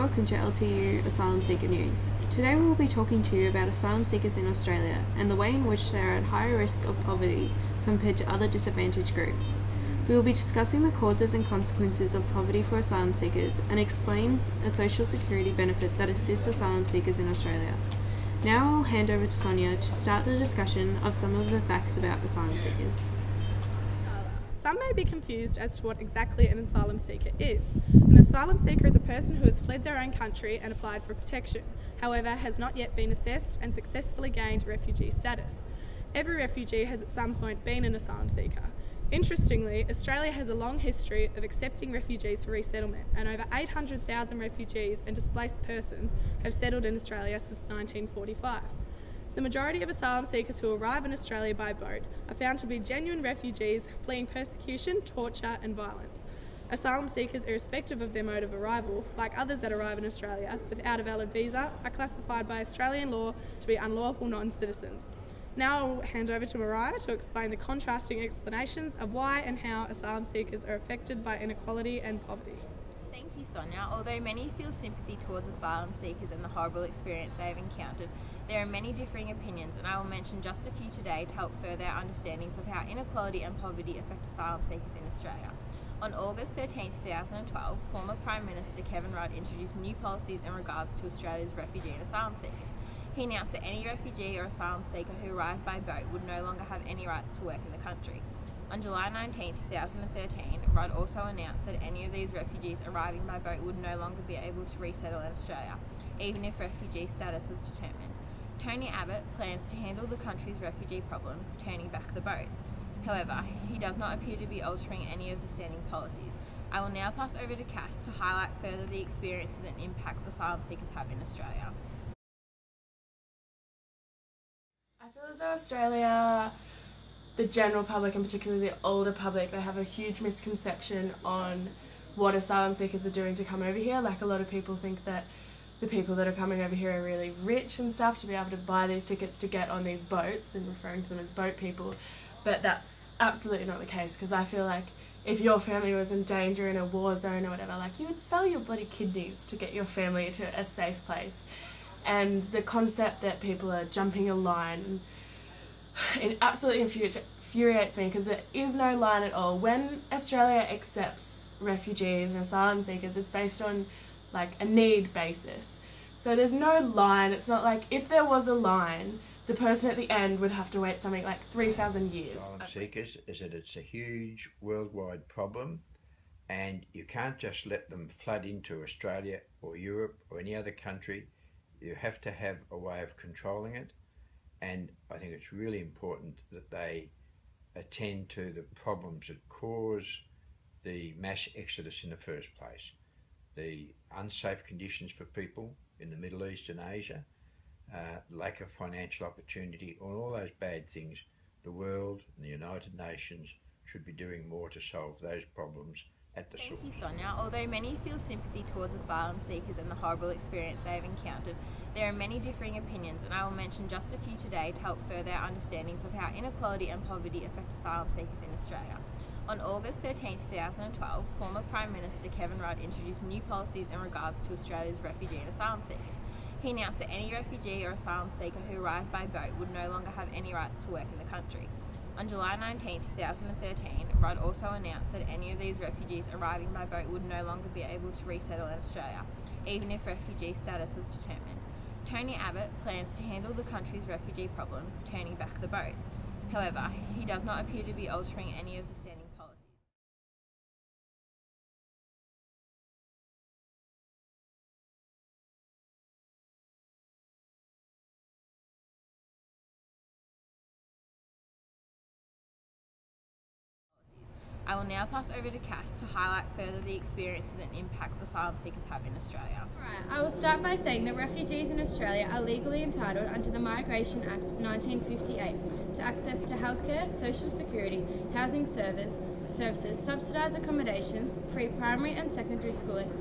welcome to LTU Asylum Seeker News. Today we will be talking to you about asylum seekers in Australia and the way in which they are at higher risk of poverty compared to other disadvantaged groups. We will be discussing the causes and consequences of poverty for asylum seekers and explain a social security benefit that assists asylum seekers in Australia. Now I will hand over to Sonia to start the discussion of some of the facts about asylum seekers. Some may be confused as to what exactly an asylum seeker is. An asylum seeker is a person who has fled their own country and applied for protection, however has not yet been assessed and successfully gained refugee status. Every refugee has at some point been an asylum seeker. Interestingly, Australia has a long history of accepting refugees for resettlement, and over 800,000 refugees and displaced persons have settled in Australia since 1945. The majority of asylum seekers who arrive in Australia by boat are found to be genuine refugees fleeing persecution, torture and violence. Asylum seekers, irrespective of their mode of arrival, like others that arrive in Australia without a valid visa, are classified by Australian law to be unlawful non-citizens. Now I will hand over to Mariah to explain the contrasting explanations of why and how asylum seekers are affected by inequality and poverty. Thank you, Sonia. Although many feel sympathy towards asylum seekers and the horrible experience they have encountered, there are many differing opinions, and I will mention just a few today to help further our understandings of how inequality and poverty affect asylum seekers in Australia. On August 13, 2012, former Prime Minister Kevin Rudd introduced new policies in regards to Australia's refugee and asylum seekers. He announced that any refugee or asylum seeker who arrived by boat would no longer have any rights to work in the country. On July 19, 2013, Rudd also announced that any of these refugees arriving by boat would no longer be able to resettle in Australia, even if refugee status was determined. Tony Abbott plans to handle the country's refugee problem, turning back the boats. However, he does not appear to be altering any of the standing policies. I will now pass over to Cass to highlight further the experiences and impacts asylum seekers have in Australia. I feel as though Australia, the general public and particularly the older public, they have a huge misconception on what asylum seekers are doing to come over here. Like, a lot of people think that the people that are coming over here are really rich and stuff to be able to buy these tickets to get on these boats, and referring to them as boat people. But that's absolutely not the case, because I feel like if your family was in danger in a war zone or whatever, like, you would sell your bloody kidneys to get your family to a safe place. And the concept that people are jumping a line, it absolutely infuriates me, because there is no line at all. When Australia accepts refugees and asylum seekers, it's based on like a need basis. So there's no line. It's not like if there was a line, the person at the end would have to wait something like 3,000 years. Asylum seekers is that it's a huge worldwide problem, and you can't just let them flood into Australia or Europe or any other country. You have to have a way of controlling it, and I think it's really important that they attend to the problems that cause the mass exodus in the first place. The unsafe conditions for people in the Middle East and Asia, lack of financial opportunity, all those bad things. The world and the United Nations should be doing more to solve those problems at the source. Thank you, Sonia. Although many feel sympathy towards asylum seekers and the horrible experience they have encountered, there are many differing opinions, and I will mention just a few today to help further our understandings of how inequality and poverty affect asylum seekers in Australia. On August 13, 2012, former Prime Minister Kevin Rudd introduced new policies in regards to Australia's refugee and asylum seekers. He announced that any refugee or asylum seeker who arrived by boat would no longer have any rights to work in the country. On July 19, 2013, Rudd also announced that any of these refugees arriving by boat would no longer be able to resettle in Australia, even if refugee status was determined. Tony Abbott plans to handle the country's refugee problem, turning back the boats. However, he does not appear to be altering any of the standing policies. I will now pass over to Cass to highlight further the experiences and impacts asylum seekers have in Australia. Right, I will start by saying that refugees in Australia are legally entitled under the Migration Act 1958 to access to healthcare, social security, housing services, subsidised accommodations, free primary and secondary schooling,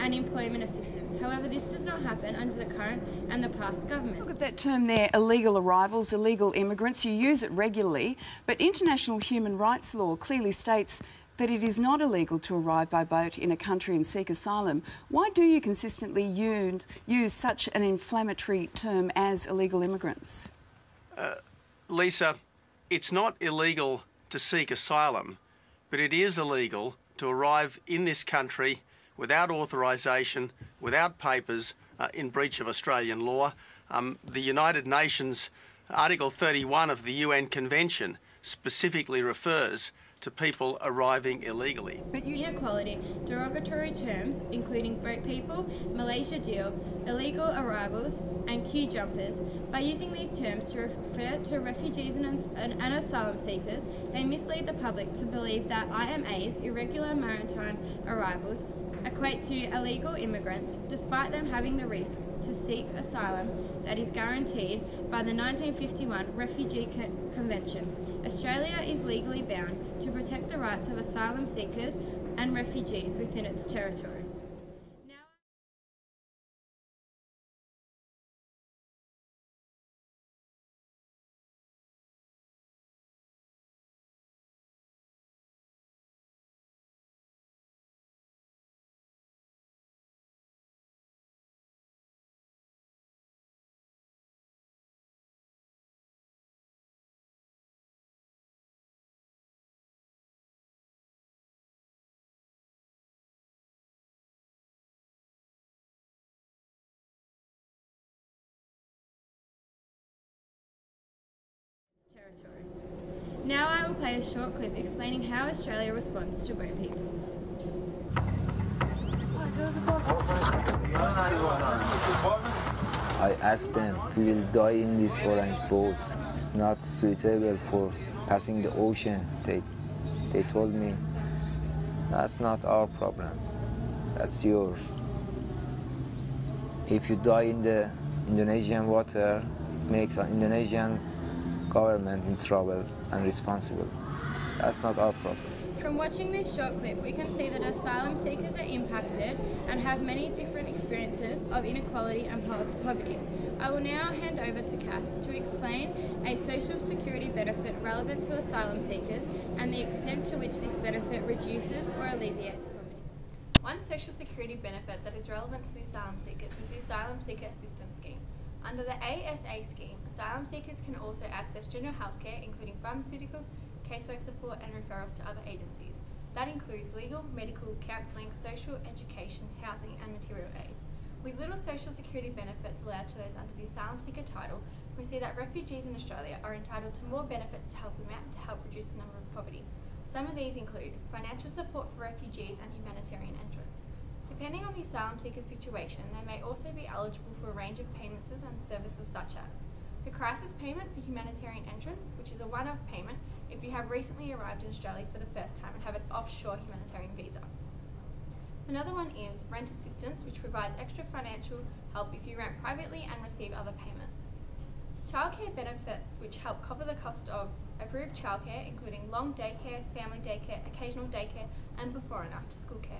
and employment assistance. However, this does not happen under the current and the past government. Look at that term there, illegal arrivals, illegal immigrants. You use it regularly, but international human rights law clearly states that it is not illegal to arrive by boat in a country and seek asylum, why do you consistently use such an inflammatory term as illegal immigrants? Lisa, it's not illegal to seek asylum, but it is illegal to arrive in this country without authorisation, without papers, in breach of Australian law. The United Nations Article 31 of the UN Convention specifically refers to people arriving illegally. Inequality, derogatory terms including boat people, Malaysia deal, illegal arrivals and queue jumpers. By using these terms to refer to refugees and asylum seekers, they mislead the public to believe that IMAs, irregular maritime arrivals, equate to illegal immigrants, despite them having the risk to seek asylum that is guaranteed by the 1951 Refugee Convention. Australia is legally bound to protect the rights of asylum seekers and refugees within its territory. Territory. Now I will play a short clip explaining how Australia responds to boat people. I asked them, we will die in this orange boat. It's not suitable for passing the ocean. They told me, that's not our problem, that's yours. If you die in the Indonesian water, makes an Indonesian government in trouble and responsible. That's not our problem. From watching this short clip, we can see that asylum seekers are impacted and have many different experiences of inequality and poverty. I will now hand over to Kath to explain a social security benefit relevant to asylum seekers and the extent to which this benefit reduces or alleviates poverty. One social security benefit that is relevant to the asylum seekers is the Asylum Seeker Assistance Scheme. Under the ASA scheme, asylum seekers can also access general health care, including pharmaceuticals, casework support and referrals to other agencies. That includes legal, medical, counselling, social, education, housing and material aid. With little social security benefits allowed to those under the asylum seeker title, we see that refugees in Australia are entitled to more benefits to help them out to help reduce the number of poverty. Some of these include financial support for refugees and humanitarian entrance. Depending on the asylum seeker's situation, they may also be eligible for a range of payments and services such as the crisis payment for humanitarian entrance, which is a one-off payment if you have recently arrived in Australia for the first time and have an offshore humanitarian visa. Another one is rent assistance, which provides extra financial help if you rent privately and receive other payments. Childcare benefits, which help cover the cost of approved childcare, including long daycare, family daycare, occasional daycare, and before and after school care.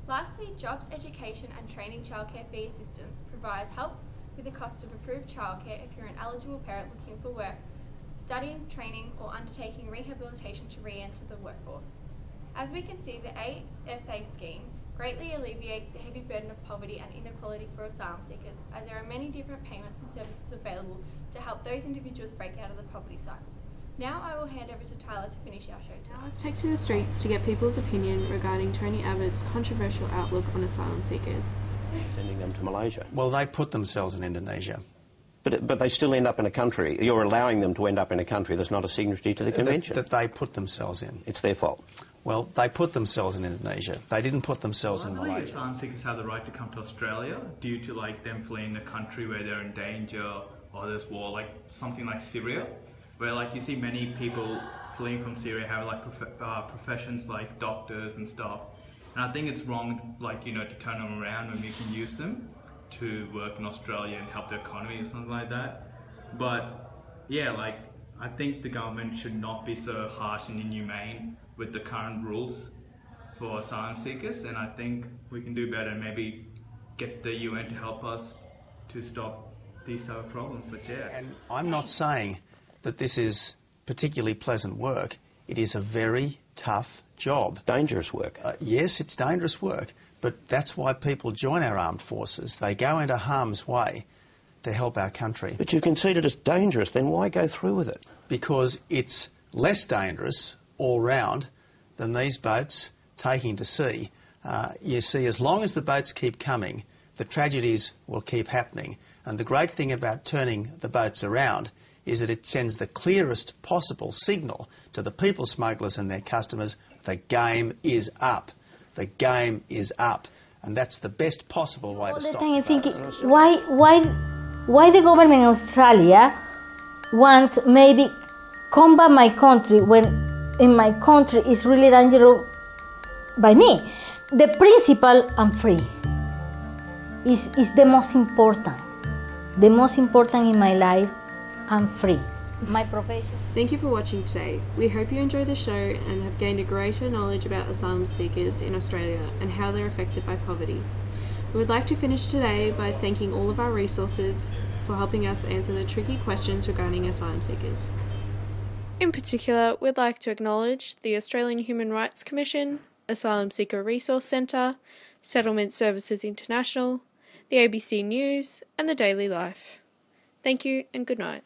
Lastly, jobs, education and training childcare fee assistance provides help with the cost of approved childcare if you're an eligible parent looking for work, studying, training or undertaking rehabilitation to re-enter the workforce. As we can see, the ASA scheme greatly alleviates the heavy burden of poverty and inequality for asylum seekers, as there are many different payments and services available to help those individuals break out of the poverty cycle. Now I will hand over to Tyler to finish our show tonight. Now let's take to the streets to get people's opinion regarding Tony Abbott's controversial outlook on asylum seekers. Sending them to Malaysia. Well, they put themselves in Indonesia. But they still end up in a country. You're allowing them to end up in a country that's not a signatory to the convention. That they put themselves in. It's their fault. Well, they put themselves in Indonesia. They didn't put themselves in I believe Malaysia. asylum seekers have the right to come to Australia due to them fleeing a country where they're in danger or there's war, like something like Syria, where you see many people fleeing from Syria have professions like doctors and stuff. And I think it's wrong, to turn them around when we can use them to work in Australia and help the economy or something like that. But yeah, I think the government should not be so harsh and inhumane with the current rules for asylum seekers, and I think we can do better and maybe get the UN to help us to stop these type of problems. But yeah. And I'm not saying that this is particularly pleasant work. It is a very tough job. Dangerous work. Yes, it's dangerous work, but that's why people join our armed forces. They go into harm's way to help our country. But you consider it as dangerous, then why go through with it? Because it's less dangerous all round than these boats taking to sea. You see, as long as the boats keep coming, the tragedies will keep happening. And the great thing about turning the boats around is that it sends the clearest possible signal to the people smugglers and their customers: the game is up. The game is up. And that's the best possible way to stop I think why the government in Australia want maybe combat my country when in my country is really dangerous by me. The principle I'm free is the most important. The most important in my life, I'm free. My profession. Thank you for watching today. We hope you enjoyed the show and have gained a greater knowledge about asylum seekers in Australia and how they're affected by poverty. We would like to finish today by thanking all of our resources for helping us answer the tricky questions regarding asylum seekers. In particular, we'd like to acknowledge the Australian Human Rights Commission, Asylum Seeker Resource Centre, Settlement Services International, the ABC News, and the Daily Life. Thank you and good night.